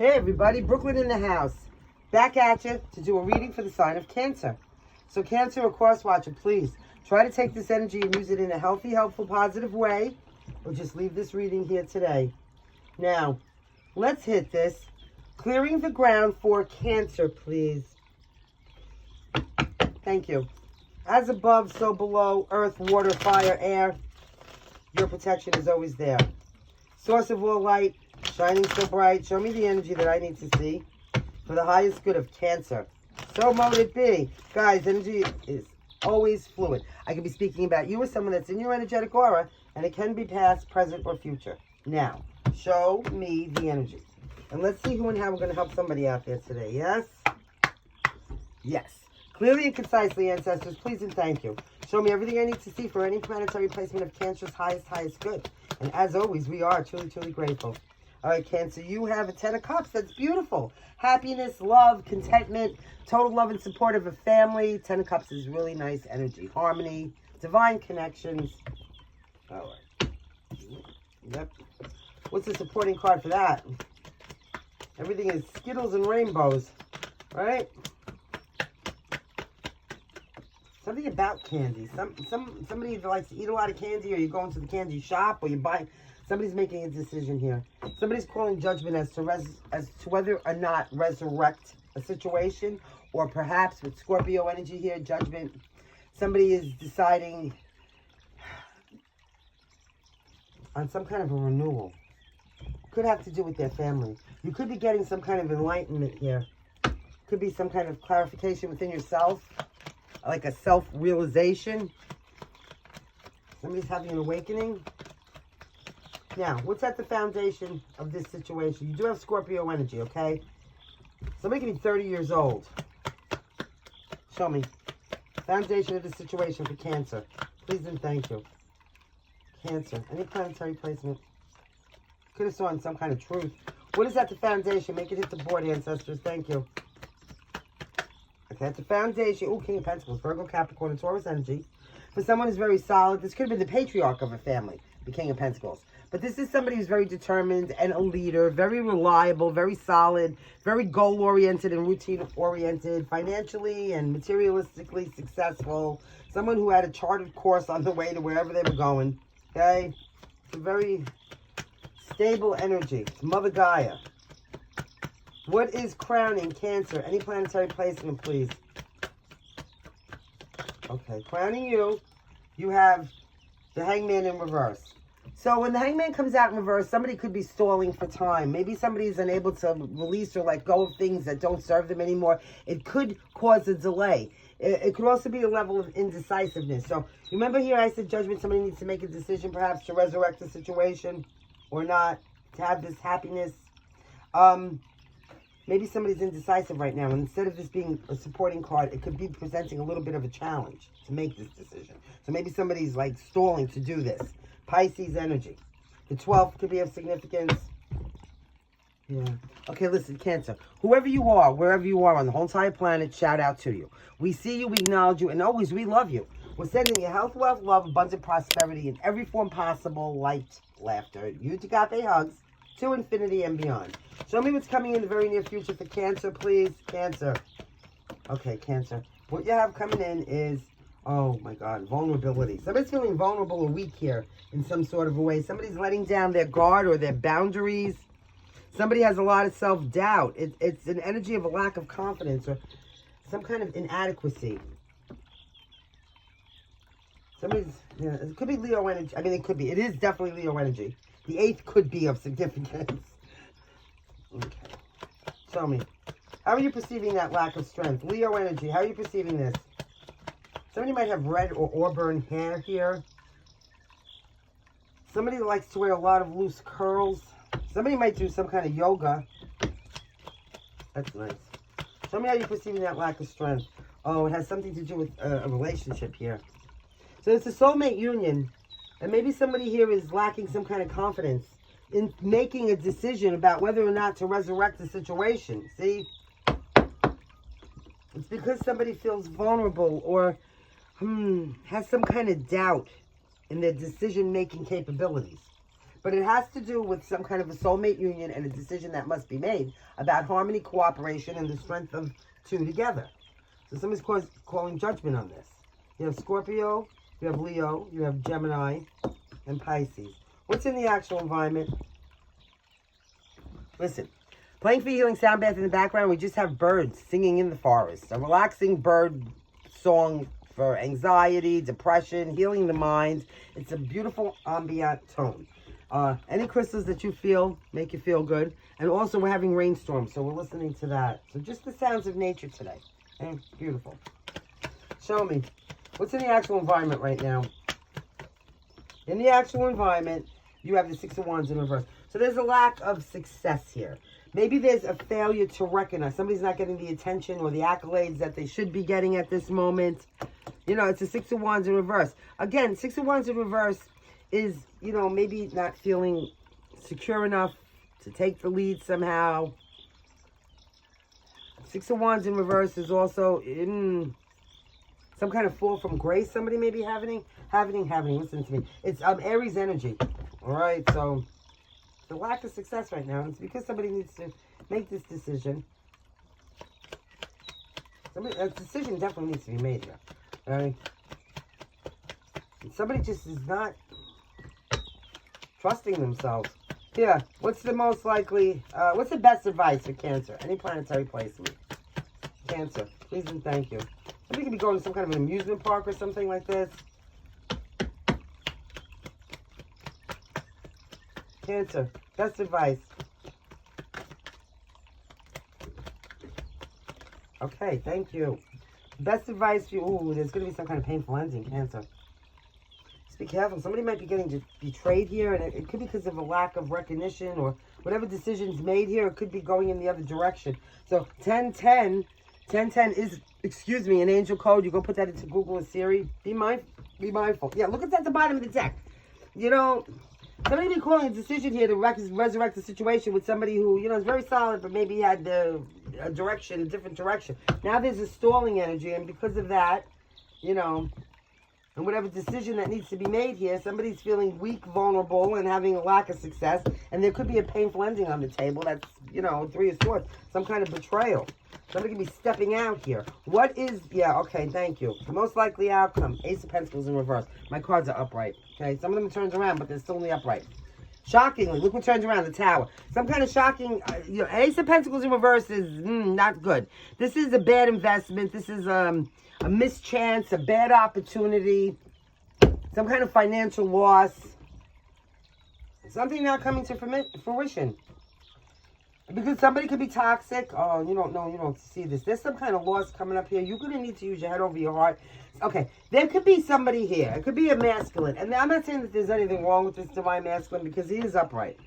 Hey everybody, Brooklyn in the house. Back at you to do a reading for the sign of Cancer. So Cancer or cross watcher, please try to take this energy and use it in a healthy, helpful, positive way, or just leave this reading here today. Now, let's hit this. Clearing the ground for Cancer, please. Thank you. As above, so below, earth, water, fire, air. Your protection is always there. Source of all light, shining so bright. Show me the energy that I need to see for the highest good of Cancer. So mote it be. Guys, energy is always fluid. I could be speaking about you or someone that's in your energetic aura, and it can be past, present, or future. Now, show me the energy. And let's see who and how we're going to help somebody out there today. Yes? Yes. Clearly and concisely, ancestors, please and thank you. Show me everything I need to see for any planetary placement of Cancer's highest good. And as always, we are truly, truly grateful. All right, Cancer, you have a 10 of Cups. That's beautiful. Happiness, love, contentment, total love and support of a family. 10 of Cups is really nice energy. Harmony, divine connections. All right. Yep. What's the supporting card for that? Everything is Skittles and rainbows, right? Something about candy. Somebody that likes to eat a lot of candy, or you're going to the candy shop, or you're buying. Somebody's making a decision here. Somebody's calling judgment as to whether or not resurrect a situation, or perhaps with Scorpio energy here, judgment. Somebody is deciding on some kind of a renewal. Could have to do with their family. You could be getting some kind of enlightenment here. Could be some kind of clarification within yourself, like a self-realization. Somebody's having an awakening. Now, what's at the foundation of this situation? You do have Scorpio energy, okay? Somebody can be 30 years old. Show me. Foundation of the situation for Cancer. Please and thank you. Cancer. Any planetary placement. Could have saw some kind of truth. What is at the foundation? Make it hit the board, ancestors. Thank you. Okay, at the foundation. Oh, King of Pentacles. Virgo, Capricorn, and Taurus energy. For someone who's very solid. This could have been the patriarch of a family. The King of Pentacles. But this is somebody who's very determined and a leader, very reliable, very solid, very goal-oriented and routine-oriented, financially and materialistically successful. Someone who had a charted course on the way to wherever they were going. Okay? It's a very stable energy. It's Mother Gaia. What is crowning Cancer? Any planetary placement, please. Okay, crowning you. You have the Hangman in reverse. So when the Hangman comes out in reverse, somebody could be stalling for time. Maybe somebody is unable to release or let go of things that don't serve them anymore. It could cause a delay. It could also be a level of indecisiveness. So remember here I said judgment. Somebody needs to make a decision perhaps to resurrect the situation or not, to have this happiness. Maybe somebody's indecisive right now. And instead of this being a supporting card, it could be presenting a little bit of a challenge to make this decision. So maybe somebody's like stalling to do this. Pisces energy. The 12th could be of significance. Yeah. Okay, listen, Cancer. Whoever you are, wherever you are on the whole entire planet, shout out to you. We see you, we acknowledge you, and always we love you. We're sending you health, wealth, love, abundant prosperity in every form possible. Light, laughter, Utagape hugs, to infinity and beyond. Show me what's coming in the very near future for Cancer, please. Cancer. Okay, Cancer. What you have coming in is, oh my God, vulnerability. Somebody's feeling vulnerable or weak here in some sort of a way. Somebody's letting down their guard or their boundaries. Somebody has a lot of self-doubt. It's an energy of a lack of confidence or some kind of inadequacy. Somebody's, yeah, it could be Leo energy. I mean, it could be. It is definitely Leo energy. The 8th could be of significance. Okay. Show me. How are you perceiving that lack of strength? Leo energy, how are you perceiving this? Somebody might have red or auburn hair here. Somebody likes to wear a lot of loose curls. Somebody might do some kind of yoga. That's nice. Show me how you're perceiving that lack of strength. Oh, it has something to do with a relationship here. So it's a soulmate union. And maybe somebody here is lacking some kind of confidence in making a decision about whether or not to resurrect the situation. See? It's because somebody feels vulnerable or has some kind of doubt in their decision-making capabilities. But it has to do with some kind of a soulmate union and a decision that must be made about harmony, cooperation, and the strength of two together. So somebody's calling judgment on this. You have Scorpio, you have Leo, you have Gemini, and Pisces. What's in the actual environment? Listen, playing for healing sound bath in the background, we just have birds singing in the forest. A relaxing bird song for anxiety, depression, healing the mind. It's a beautiful ambient tone. Any crystals that you feel make you feel good. And also we're having rainstorms, so we're listening to that. So just the sounds of nature today. And beautiful. Show me. What's in the actual environment right now? In the actual environment, you have the Six of Wands in reverse. So there's a lack of success here. Maybe there's a failure to recognize. Somebody's not getting the attention or the accolades that they should be getting at this moment. You know, it's a Six of Wands in reverse. Again, Six of Wands in reverse is, you know, maybe not feeling secure enough to take the lead somehow. Six of Wands in reverse is also in some kind of fall from grace somebody may be having. Listen to me. It's Aries energy. All right, so the lack of success right now, it's because somebody needs to make this decision. A decision definitely needs to be made here. All right? Somebody just is not trusting themselves. Yeah, what's the most likely, what's the best advice for Cancer? Any planetary placement. Cancer, please and thank you. Somebody could be going to some kind of an amusement park or something like this. Cancer, best advice. Okay, thank you. Best advice for you. Ooh, there's going to be some kind of painful ending, Cancer. Just be careful. Somebody might be getting betrayed here, and it could be because of a lack of recognition or whatever decision's made here. It could be going in the other direction. So 1010 is, excuse me, an angel code. You go put that into Google or Siri. Be mindful. Yeah, look at that at the bottom of the deck. You know, somebody may be calling a decision here to resurrect the situation with somebody who, you know, is very solid, but maybe had a different direction. Now there's a stalling energy, and because of that, you know, and whatever decision that needs to be made here, somebody's feeling weak, vulnerable, and having a lack of success, and there could be a painful ending on the table. That's, you know, Three of Swords, some kind of betrayal. Somebody could be stepping out here. What is, yeah, okay, thank you. The most likely outcome, Ace of Pentacles in reverse. My cards are upright, okay? Some of them turns around, but they're still in the upright. Shockingly, look what turns around, the Tower. Some kind of shocking, you know, Ace of Pentacles in reverse is not good. This is a bad investment. This is a mischance, a bad opportunity, some kind of financial loss. Something not coming to fruition. Because somebody could be toxic. Oh, you don't know, you don't see this. There's some kind of loss coming up here. You're going to need to use your head over your heart. Okay, there could be somebody here. It could be a masculine. And I'm not saying that there's anything wrong with this divine masculine because he is upright.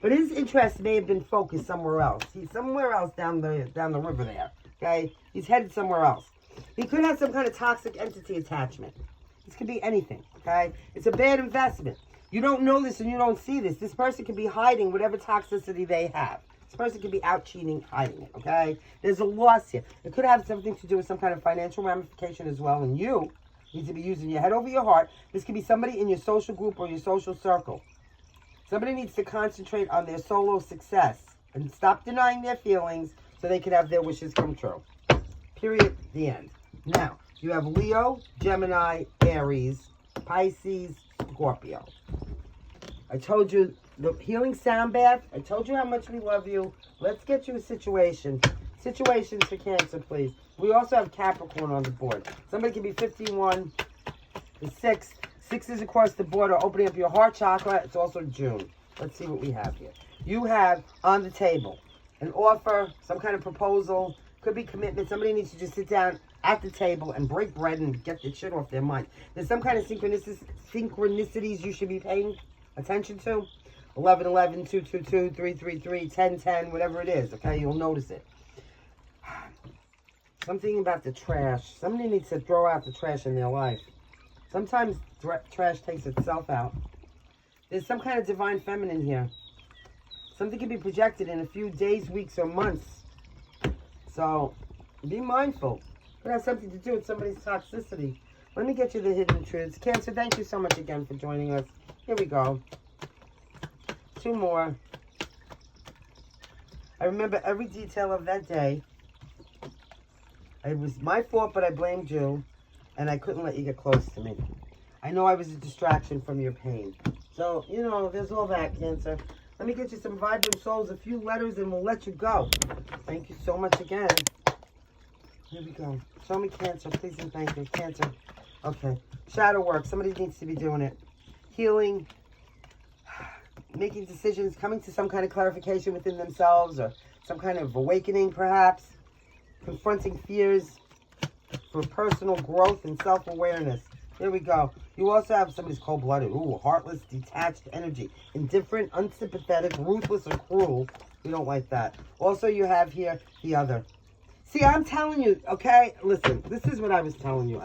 But his interest may have been focused somewhere else. He's somewhere else down the river there. Okay? He's headed somewhere else. He could have some kind of toxic entity attachment. This could be anything. Okay? It's a bad investment. You don't know this and you don't see this. This person could be hiding whatever toxicity they have. This person could be out cheating, hiding it, okay? There's a loss here. It could have something to do with some kind of financial ramification as well, and you need to be using your head over your heart. This could be somebody in your social group or your social circle. Somebody needs to concentrate on their solo success and stop denying their feelings so they can have their wishes come true. Period. The end. Now, you have Leo, Gemini, Aries, Pisces, Scorpio. I told you the healing sound bath. I told you how much we love you. Let's get you a situation. Situations for Cancer, please. We also have Capricorn on the board. Somebody can be 51. The 6. 6 is across the border, opening up your heart chakra. It's also June. Let's see what we have here. You have on the table an offer, some kind of proposal. Could be commitment. Somebody needs to just sit down at the table and break bread and get the shit off their mind. There's some kind of synchronicities you should be paying attention to. 11, 11, 2, 2, 2, 3, 3, 3, 10, 10, whatever it is, okay? You'll notice it. Something about the trash. Somebody needs to throw out the trash in their life. Sometimes trash takes itself out. There's some kind of divine feminine here. Something can be projected in a few days, weeks, or months. So, be mindful. It has something to do with somebody's toxicity. Let me get you the hidden truths. Cancer, thank you so much again for joining us. Here we go. two more. I remember every detail of that day. It was my fault, but I blamed you, and I couldn't let you get close to me. I know I was a distraction from your pain. So, you know, there's all that, Cancer. Let me get you some vibrant souls, a few letters, and we'll let you go. Thank you so much again. Here we go. Show me Cancer, please and thank you. Cancer. Okay. Shadow work. Somebody needs to be doing it. Healing. Making decisions. Coming to some kind of clarification within themselves, or some kind of awakening, perhaps. Confronting fears for personal growth and self-awareness. Here we go. You also have somebody's cold-blooded. Ooh, heartless, detached energy. Indifferent, unsympathetic, ruthless, or cruel. We don't like that. Also, you have here the other. See, I'm telling you, okay? Listen, this is what I was telling you.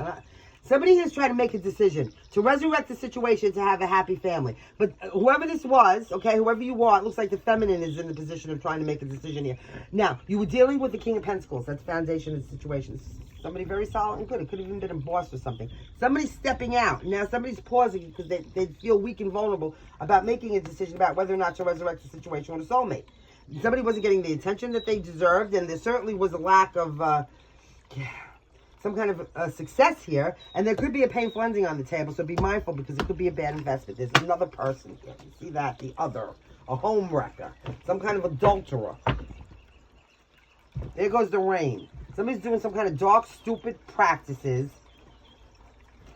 Somebody is trying to make a decision to resurrect the situation to have a happy family. But whoever this was, okay, whoever you are, it looks like the feminine is in the position of trying to make a decision here. Now, you were dealing with the King of Pentacles. That's the foundation of the situation. Somebody very solid and good. It could have even been a boss or something. Somebody's stepping out. Now, somebody's pausing because they feel weak and vulnerable about making a decision about whether or not to resurrect the situation with a soulmate. Somebody wasn't getting the attention that they deserved, and there certainly was a lack of... some kind of success here, and there could be a painful ending on the table, so be mindful because it could be a bad investment. There's another person here. You see that? The other. A home wrecker. Some kind of adulterer. There goes the rain. Somebody's doing some kind of dark, stupid practices.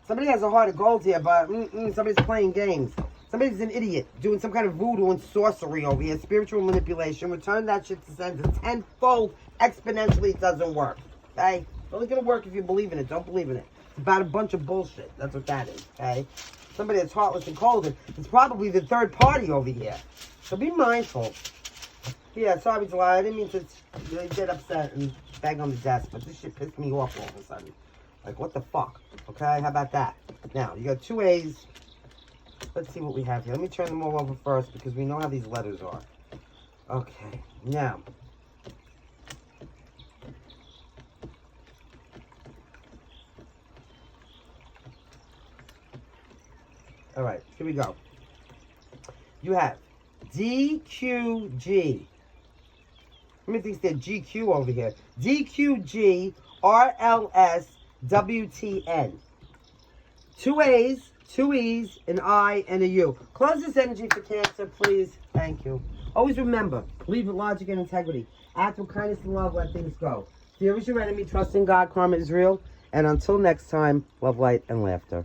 Somebody has a heart of gold here, but somebody's playing games. Somebody's an idiot doing some kind of voodoo and sorcery over here. Spiritual manipulation. Return that shit to sender tenfold. Exponentially, it doesn't work. Okay? It's only going to work if you believe in it. Don't believe in it. It's about a bunch of bullshit. That's what that is, okay? Somebody that's heartless and cold. It's probably the third party over here. So be mindful. Yeah, sorry to lie. I didn't mean to get upset and bang on the desk, but this shit pissed me off all of a sudden. Like, what the fuck? Okay, how about that? Now, you got two A's. Let's see what we have here. Let me turn them all over first because we know how these letters are. Okay, now... All right, here we go. You have DQG. Let me think there's GQ over here. DQG RLSWTN. Two A's, two E's, an I, and a U. Close this energy for Cancer, please. Thank you. Always remember, believe with logic and integrity. Act with kindness and love, let things go. Fear is your enemy. Trust in God. Karma is real. And until next time, love, light, and laughter.